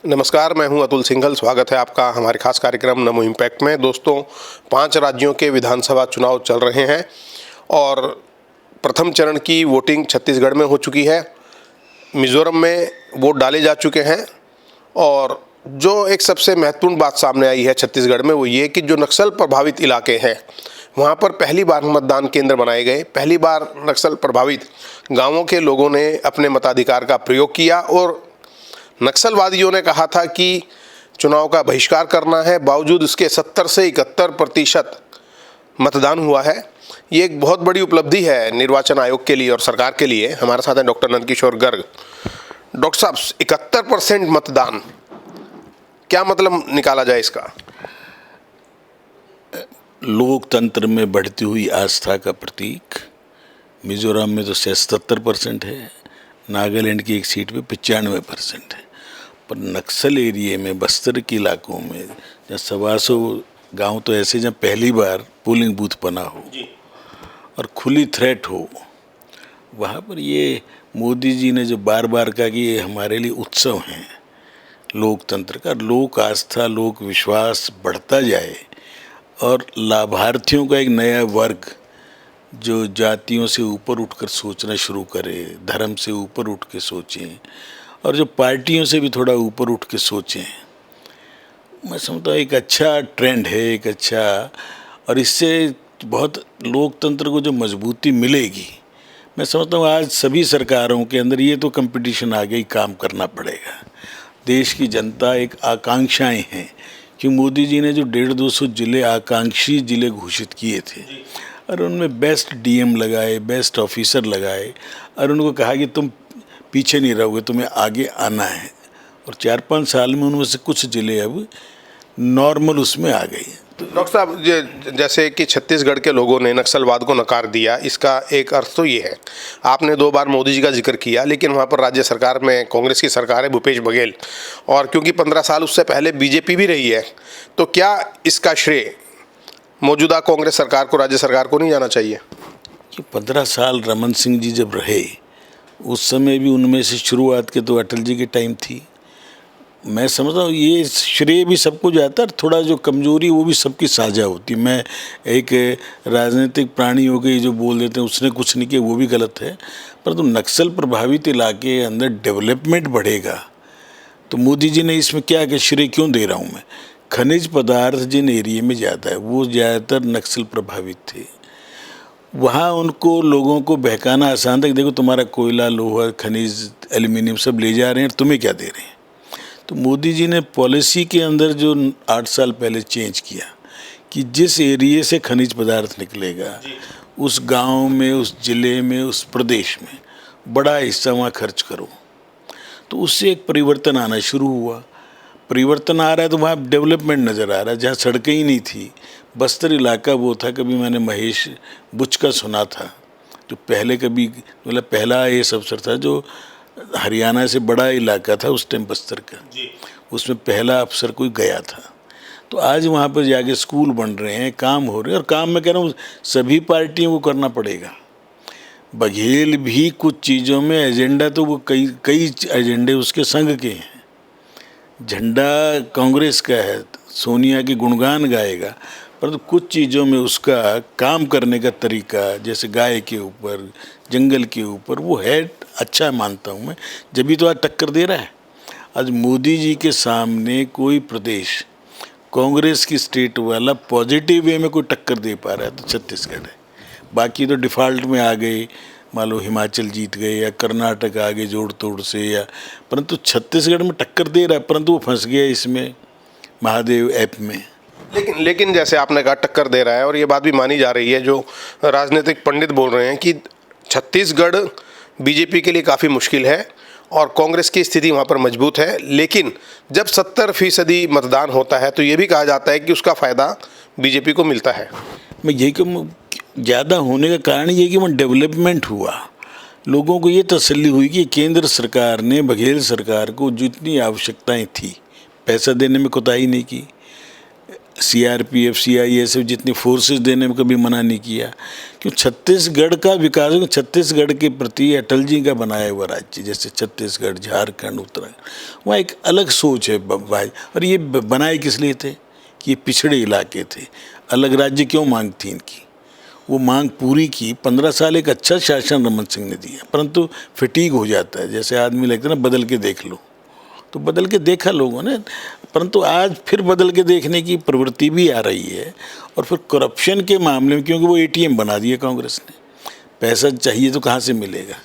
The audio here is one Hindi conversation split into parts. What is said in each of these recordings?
नमस्कार, मैं हूं अतुल सिंघल। स्वागत है आपका हमारे खास कार्यक्रम नमो इम्पैक्ट में। दोस्तों, 5 राज्यों के विधानसभा चुनाव चल रहे हैं और प्रथम चरण की वोटिंग छत्तीसगढ़ में हो चुकी है। मिज़ोरम में वोट डाले जा चुके हैं और जो एक सबसे महत्वपूर्ण बात सामने आई है छत्तीसगढ़ में, वो ये कि जो नक्सल प्रभावित इलाके हैं वहाँ पर पहली बार मतदान केंद्र बनाए गए। पहली बार नक्सल प्रभावित गाँवों के लोगों ने अपने मताधिकार का प्रयोग किया और नक्सलवादियों ने कहा था कि चुनाव का बहिष्कार करना है। बावजूद इसके 70 से 71% मतदान हुआ है। ये एक बहुत बड़ी उपलब्धि है निर्वाचन आयोग के लिए और सरकार के लिए। हमारे साथ हैं डॉक्टर नंदकिशोर गर्ग। डॉक्टर साहब, 71% मतदान, क्या मतलब निकाला जाए इसका? लोकतंत्र में बढ़ती हुई आस्था का प्रतीक। मिजोरम में तो 77% है, नागालैंड की एक सीट पे 95% है, पर नक्सल एरिए में, बस्तर के इलाकों में जहाँ 125 गाँव तो ऐसे जहाँ पहली बार पोलिंग बूथ बना हो और खुली थ्रेट हो, वहाँ पर ये मोदी जी ने जो बार बार कहा कि ये हमारे लिए उत्सव हैं लोकतंत्र का, लोक आस्था, लोक विश्वास बढ़ता जाए और लाभार्थियों का एक नया वर्ग जो जातियों से ऊपर उठकर सोचना शुरू करे, धर्म से ऊपर उठ के सोचें और जो पार्टियों से भी थोड़ा ऊपर उठ के सोचें, मैं समझता हूँ एक अच्छा ट्रेंड है, एक अच्छा, और इससे बहुत लोकतंत्र को जो मजबूती मिलेगी, मैं समझता हूँ आज सभी सरकारों के अंदर ये तो कंपटीशन आ गई, काम करना पड़ेगा। देश की जनता एक आकांक्षाएं हैं कि मोदी जी ने जो 150-200 जिले आकांक्षी जिले घोषित किए थे और उनमें बेस्ट डीएम लगाए, बेस्ट ऑफिसर लगाए और उनको कहा कि तुम पीछे नहीं रहोगे, तुम्हें आगे आना है, और 4-5 साल में उनमें से कुछ जिले अब नॉर्मल उसमें आ गई। तो डॉक्टर साहब, जैसे कि छत्तीसगढ़ के लोगों ने नक्सलवाद को नकार दिया, इसका एक अर्थ तो ये है, आपने 2 बार मोदी जी का जिक्र किया, लेकिन वहाँ पर राज्य सरकार में कांग्रेस की सरकार है, भूपेश बघेल, और क्योंकि 15 साल उससे पहले बीजेपी भी रही है, तो क्या इसका श्रेय मौजूदा कांग्रेस सरकार को, राज्य सरकार को नहीं जाना चाहिए? कि 15 साल रमन सिंह जी जब रहे, उस समय भी उनमें से शुरुआत के तो अटल जी की टाइम थी। मैं समझता हूँ ये श्रेय भी सबको जाता है, थोड़ा जो कमजोरी वो भी सबकी साझा होती। मैं एक राजनीतिक प्राणी हो गई जो बोल देते हैं उसने कुछ नहीं किया, वो भी गलत है, परंतु नक्सल प्रभावित इलाके के अंदर डेवलपमेंट बढ़ेगा तो मोदी जी ने इसमें क्या कि श्रेय क्यों दे रहा हूँ मैं? खनिज पदार्थ जिन एरिया में ज़्यादा है वो ज़्यादातर नक्सल प्रभावित थे, वहाँ उनको लोगों को बहकाना आसान था कि देखो तुम्हारा कोयला, लोहा, खनिज, एल्यूमिनियम सब ले जा रहे हैं, तुम्हें क्या दे रहे हैं। तो मोदी जी ने पॉलिसी के अंदर जो 8 साल पहले चेंज किया कि जिस एरिए से खनिज पदार्थ निकलेगा उस गांव में, उस जिले में, उस प्रदेश में बड़ा हिस्सा वहाँ खर्च करो, तो उससे एक परिवर्तन आना शुरू हुआ। परिवर्तन आ रहा है तो वहाँ डेवलपमेंट नज़र आ रहा है। जहाँ सड़कें ही नहीं थी, बस्तर इलाका वो था, कभी मैंने महेश बुच का सुना था जो पहले कभी मतलब पहला आईएएस अफसर था जो हरियाणा से बड़ा इलाका था उस टाइम बस्तर का, उसमें पहला अफसर कोई गया था। तो आज वहाँ पर जाके स्कूल बन रहे हैं, काम हो रहे हैं, और काम मैं कह रहा हूँ सभी पार्टियों को करना पड़ेगा। बघेल भी कुछ चीज़ों में एजेंडा तो वो कई एजेंडे उसके संग के हैं। झंडा कांग्रेस का है, सोनिया की गुणगान गाएगा, परंतु कुछ चीज़ों में उसका काम करने का तरीका, जैसे गाय के ऊपर, जंगल के ऊपर, वो है अच्छा मानता हूँ मैं, जब भी तो आज टक्कर दे रहा है। आज मोदी जी के सामने कोई प्रदेश कांग्रेस की स्टेट वाला पॉजिटिव वे में कोई टक्कर दे पा रहा है तो छत्तीसगढ़ है। बाकी तो डिफ़ॉल्ट में आ गए, मान लो हिमाचल जीत गए या कर्नाटक आ गए जोड़ तोड़ से, या परंतु छत्तीसगढ़ में टक्कर दे रहा है, परंतु वो फंस गया इसमें महादेव ऐप में। लेकिन जैसे आपने कहा टक्कर दे रहा है, और ये बात भी मानी जा रही है, जो राजनीतिक पंडित बोल रहे हैं कि छत्तीसगढ़ बीजेपी के लिए काफ़ी मुश्किल है और कांग्रेस की स्थिति वहाँ पर मजबूत है, लेकिन जब 70% मतदान होता है तो ये भी कहा जाता है कि उसका फ़ायदा बीजेपी को मिलता है। मैं यही कहूँ ज़्यादा होने का कारण ये कि वहाँ डेवलपमेंट हुआ, लोगों को ये तसल्ली हुई कि केंद्र सरकार ने बघेल सरकार को जितनी आवश्यकताएं थी पैसा देने में कोताही नहीं की। CRPF CISF जितनी फोर्सेस देने में कभी मना नहीं किया। क्यों छत्तीसगढ़ का विकास, छत्तीसगढ़ के प्रति अटल जी का बनाया हुआ राज्य, जैसे छत्तीसगढ़, झारखंड, उत्तराखंड, वहाँ एक अलग सोच है भाई। और ये बनाए किस लिए थे कि ये पिछड़े इलाके थे, अलग राज्य क्यों मांग थी इनकी, वो मांग पूरी की। 15 साल एक अच्छा शासन रमन सिंह ने दिया, परंतु फिटीग हो जाता है, जैसे आदमी लगता है ना बदल के देख लो, तो बदल के देखा लोगों ने, परंतु आज फिर बदल के देखने की प्रवृत्ति भी आ रही है। और फिर करप्शन के मामले में, क्योंकि वो ATM बना दिए कांग्रेस ने, पैसा चाहिए तो कहाँ से मिलेगा।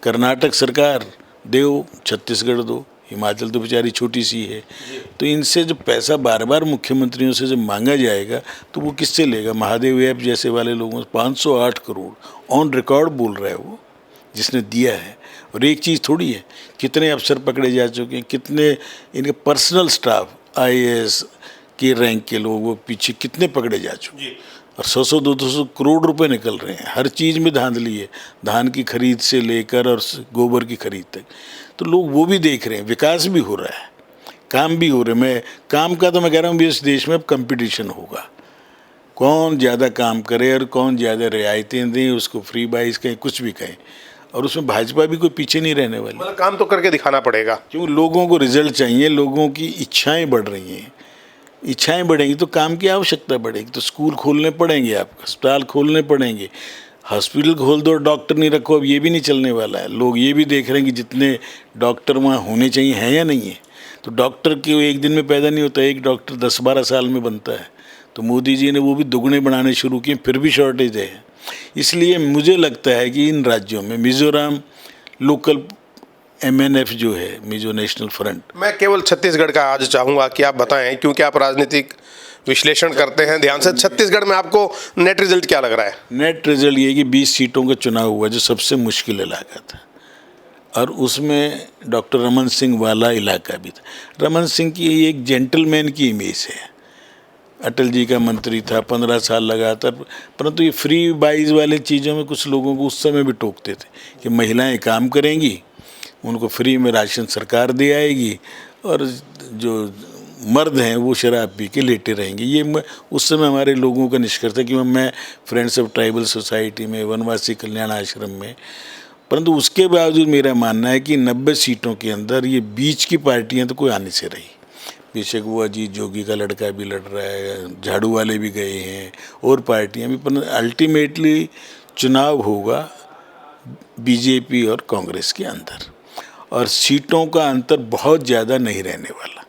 कर्नाटक सरकार दो, छत्तीसगढ़ दो, हिमाचल तो बेचारी छोटी सी है, तो इनसे जब पैसा बार बार मुख्यमंत्रियों से जब मांगा जाएगा तो वो किससे लेगा। महादेव ऐप जैसे वाले लोगों से 508 करोड़ ऑन रिकॉर्ड बोल रहा है वो, जिसने दिया है। और एक चीज़ थोड़ी है, कितने अफसर पकड़े जा चुके हैं, कितने इनके पर्सनल स्टाफ IAS के रैंक के लोग वो पीछे कितने पकड़े जा चुके हैं। और 100-200 करोड़ रुपए निकल रहे हैं, हर चीज़ में धांधली है, धान की खरीद से लेकर और गोबर की खरीद तक। तो लोग वो भी देख रहे हैं, विकास भी हो रहा है, काम भी हो रहे हैं। मैं काम का तो मैं कह रहा हूँ इस देश में अब कंपटीशन होगा, कौन ज़्यादा काम करे और कौन ज़्यादा रियायतें दें, उसको फ्री बाइज कहें, कुछ भी कहें। और उसमें भाजपा भी कोई पीछे नहीं रहने वाली। मतलब काम तो करके दिखाना पड़ेगा, क्योंकि लोगों को रिजल्ट चाहिए, लोगों की इच्छाएं बढ़ रही हैं। इच्छाएं बढ़ेंगी तो काम की आवश्यकता बढ़ेगी, तो स्कूल खोलने पड़ेंगे, आपको अस्पताल खोलने पड़ेंगे, हॉस्पिटल खोल दो, डॉक्टर नहीं रखो, अब ये भी नहीं चलने वाला है। लोग ये भी देख रहे हैं कि जितने डॉक्टर वहाँ होने चाहिए हैं या नहीं है। तो डॉक्टर के एक दिन में पैदा नहीं होता, एक डॉक्टर 10-12 साल में बनता है। तो मोदी जी ने वो भी दुगने बनाने शुरू किए, फिर भी शॉर्टेज है। इसलिए मुझे लगता है कि इन राज्यों में मिजोरम लोकल MNF जो है, मिजो नेशनल फ्रंट, मैं केवल छत्तीसगढ़ का आज चाहूँगा कि आप बताएं, क्योंकि आप राजनीतिक विश्लेषण करते हैं ध्यान से। छत्तीसगढ़ में आपको नेट रिजल्ट क्या लग रहा है? नेट रिजल्ट ये कि 20 सीटों का चुनाव हुआ, जो सबसे मुश्किल इलाका था, और उसमें डॉक्टर रमन सिंह वाला इलाका भी था। रमन सिंह की एक जेंटलमैन की इमेज है, अटल जी का मंत्री था, 15 साल लगातार, परंतु ये फ्री बाइज वाले चीज़ों में कुछ लोगों को उस समय भी टोकते थे कि महिलाएं काम करेंगी, उनको फ्री में राशन सरकार दे आएगी, और जो मर्द हैं वो शराब पी के लेटे रहेंगे। ये उस समय हमारे लोगों का निष्कर्ष था कि मैं फ्रेंड्स ऑफ ट्राइबल सोसाइटी में, वनवासी कल्याण आश्रम में, परंतु उसके बावजूद मेरा मानना है कि 90 सीटों के अंदर ये बीच की पार्टियां तो कोई आने से रही। बेशक वो अजीत जोगी का लड़का भी लड़ रहा है, झाड़ू वाले भी गए हैं, और पार्टियां भी, पर अल्टीमेटली चुनाव होगा BJP और कांग्रेस के अंदर, और सीटों का अंतर बहुत ज़्यादा नहीं रहने वाला।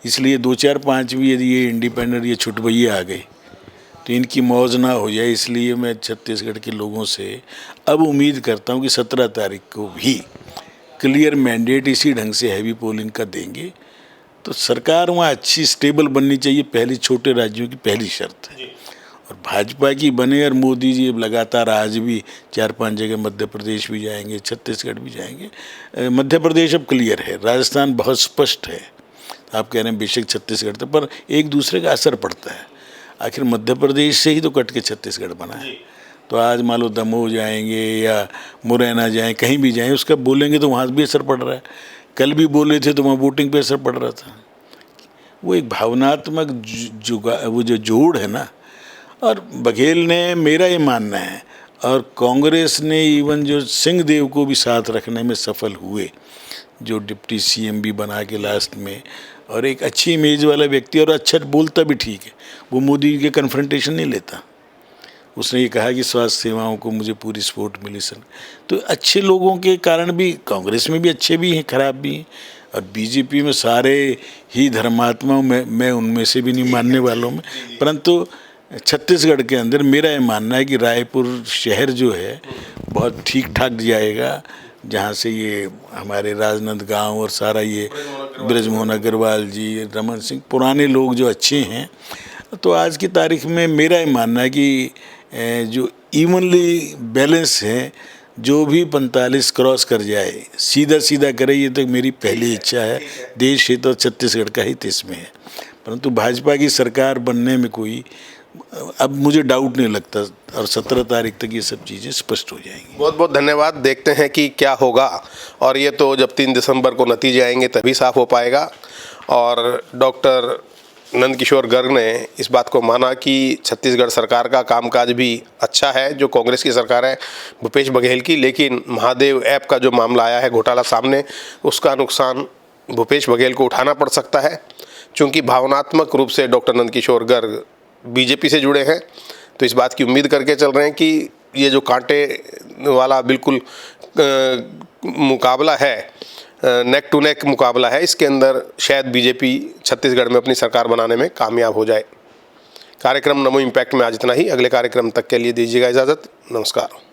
इसलिए 2-4-5 भी यदि ये इंडिपेंडेंट, ये छुटभैया आ गए तो इनकी मौज ना हो जाए। इसलिए मैं छत्तीसगढ़ के लोगों से अब उम्मीद करता हूँ कि 17 तारीख को भी क्लियर मैंडेट इसी ढंग से हैवी पोलिंग का देंगे, तो सरकार वहाँ अच्छी स्टेबल बननी चाहिए, पहली छोटे राज्यों की पहली शर्त है। और भाजपा की बने, और मोदी जी अब लगातार आज भी 4-5 जगह मध्य प्रदेश भी जाएंगे, छत्तीसगढ़ भी जाएंगे। मध्य प्रदेश अब क्लियर है, राजस्थान बहुत स्पष्ट है। आप कह रहे हैं बेशक छत्तीसगढ़ तो, पर एक दूसरे का असर पड़ता है। आखिर मध्य प्रदेश से ही तो कट के छत्तीसगढ़ बना है। तो आज मान लो दमोह जाएंगे या मुरैना जाएं, कहीं भी जाएं, उसका बोलेंगे तो वहाँ भी असर पड़ रहा है। कल भी बोले थे तो वहाँ वोटिंग पे असर पड़ रहा था। वो एक भावनात्मक वो जो जोड़ है ना, और बघेल ने, मेरा ये मानना है, और कांग्रेस ने इवन जो सिंहदेव को भी साथ रखने में सफल हुए, जो डिप्टी CM भी बना के लास्ट में, और एक अच्छी इमेज वाला व्यक्ति, और अच्छा बोलता भी ठीक है, वो मोदी के कन्फ्रंटेशन नहीं लेता। उसने ये कहा कि स्वास्थ्य सेवाओं को मुझे पूरी सपोर्ट मिली सर। तो अच्छे लोगों के कारण भी कांग्रेस में भी अच्छे भी हैं, खराब भी हैं, और BJP में सारे ही धर्मात्माओं में, मैं उनमें से भी नहीं मानने वालों में। परंतु छत्तीसगढ़ के अंदर मेरा ये मानना है कि रायपुर शहर जो है बहुत ठीक ठाक जाएगा, जहाँ से ये हमारे राजनांदगांव और सारा ये बृजमोहन अग्रवाल जी, रमन सिंह, पुराने लोग जो अच्छे हैं। तो आज की तारीख में मेरा ये मानना है कि जो इवनली बैलेंस है, जो भी 45 क्रॉस कर जाए, सीधा सीधा करे, ये तो मेरी पहली इच्छा है। देश हित और छत्तीसगढ़ का हित इसमें है। परंतु भाजपा की सरकार बनने में कोई अब मुझे डाउट नहीं लगता, और 17 तारीख तक ये सब चीज़ें स्पष्ट हो जाएंगी। बहुत बहुत धन्यवाद। देखते हैं कि क्या होगा, और ये तो जब 3 दिसंबर को नतीजे आएंगे तभी साफ हो पाएगा। और डॉक्टर नंदकिशोर गर्ग ने इस बात को माना कि छत्तीसगढ़ सरकार का कामकाज भी अच्छा है, जो कांग्रेस की सरकार है भूपेश बघेल की, लेकिन महादेव ऐप का जो मामला आया है घोटाला सामने, उसका नुकसान भूपेश बघेल को उठाना पड़ सकता है। चूँकि भावनात्मक रूप से डॉक्टर नंदकिशोर गर्ग बीजेपी से जुड़े हैं, तो इस बात की उम्मीद करके चल रहे हैं कि ये जो कांटे वाला बिल्कुल मुकाबला है, नेक टू नेक मुकाबला है, इसके अंदर शायद बीजेपी छत्तीसगढ़ में अपनी सरकार बनाने में कामयाब हो जाए। कार्यक्रम नमो इम्पैक्ट में आज इतना ही। अगले कार्यक्रम तक के लिए दीजिएगा इजाज़त। नमस्कार।